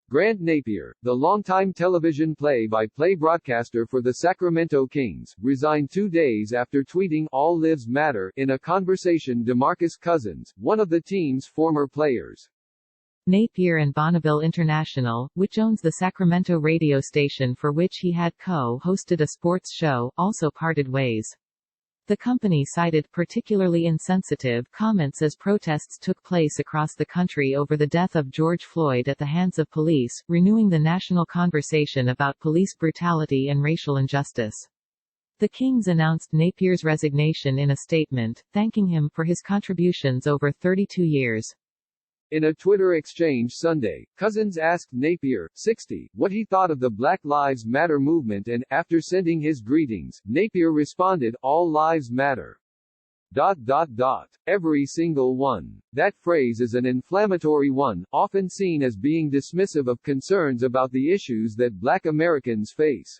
Grant Napear, the longtime television play-by-play broadcaster for the Sacramento Kings, resigned 2 days after tweeting "All Lives Matter" in a conversation DeMarcus Cousins, one of the team's former players. Napear and Bonneville International, which owns the Sacramento radio station for which he had co-hosted a sports show, also parted ways. The company cited particularly insensitive comments as protests took place across the country over the death of George Floyd at the hands of police, renewing the national conversation about police brutality and racial injustice. The Kings announced Napear's resignation in a statement, thanking him for his contributions over 32 years. In a Twitter exchange Sunday, Cousins asked Napear, 60, what he thought of the Black Lives Matter movement and, after sending his greetings, Napear responded, "All lives matter. ... Every single one." That phrase is an inflammatory one, often seen as being dismissive of concerns about the issues that Black Americans face.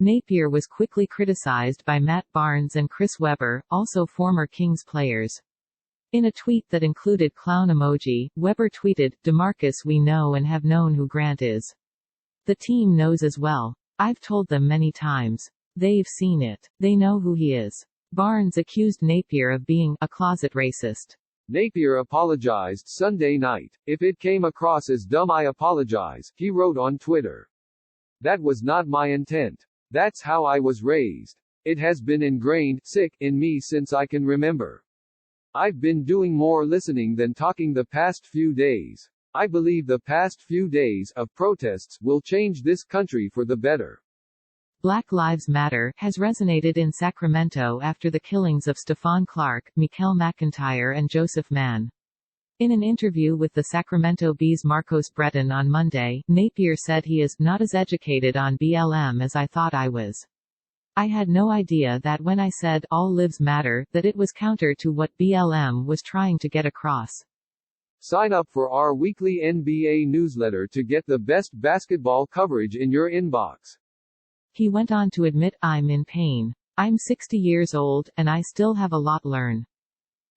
Napear was quickly criticized by Matt Barnes and Chris Webber, also former Kings players. In a tweet that included clown emoji, Webber tweeted, "DeMarcus, we know and have known who Grant is. The team knows as well. I've told them many times. They've seen it. They know who he is." Barnes accused Napear of being a closet racist. Napear apologized Sunday night. "If it came across as dumb, I apologize," he wrote on Twitter. "That was not my intent. That's how I was raised. It has been ingrained in me since I can remember. I've been doing more listening than talking the past few days. I believe the past few days of protests will change this country for the better." Black Lives Matter has resonated in Sacramento after the killings of Stephon Clark, Mikel McIntyre and Joseph Mann. In an interview with the Sacramento Bee's Marcos Breton on Monday, Napear said he is not as educated on BLM as I thought I was. "I had no idea that when I said all lives matter, that it was counter to what BLM was trying to get across." Sign up for our weekly NBA newsletter to get the best basketball coverage in your inbox. He went on to admit, "I'm in pain. I'm 60 years old, and I still have a lot to learn."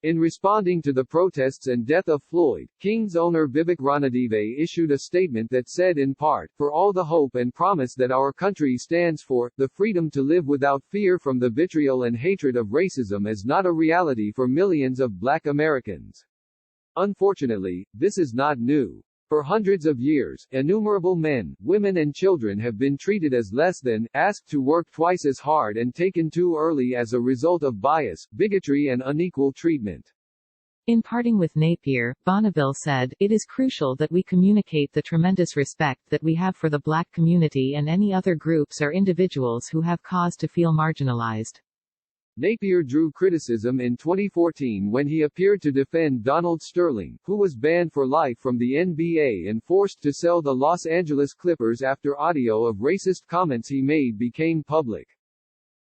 In responding to the protests and death of Floyd, Kings owner Vivek Ranadive issued a statement that said in part, "For all the hope and promise that our country stands for, the freedom to live without fear from the vitriol and hatred of racism is not a reality for millions of Black Americans. Unfortunately, this is not new. For hundreds of years, innumerable men, women and children have been treated as less than, asked to work twice as hard and taken too early as a result of bias, bigotry and unequal treatment." In parting with Napear, Bonneville said, "It is crucial that we communicate the tremendous respect that we have for the Black community and any other groups or individuals who have cause to feel marginalized." Napear drew criticism in 2014 when he appeared to defend Donald Sterling, who was banned for life from the NBA and forced to sell the Los Angeles Clippers after audio of racist comments he made became public.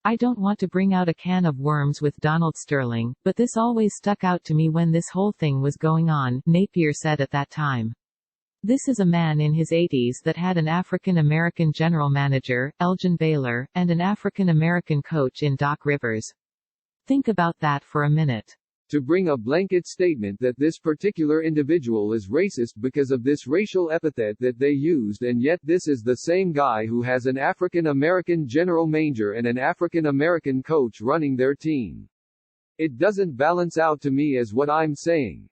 "I don't want to bring out a can of worms with Donald Sterling, but this always stuck out to me when this whole thing was going on," Napear said at that time. "This is a man in his 80s that had an African American general manager, Elgin Baylor, and an African American coach in Doc Rivers. Think about that for a minute." To bring a blanket statement that this particular individual is racist because of this racial epithet that they used, and yet this is the same guy who has an African American general manager and an African American coach running their team. It doesn't balance out to me as what I'm saying.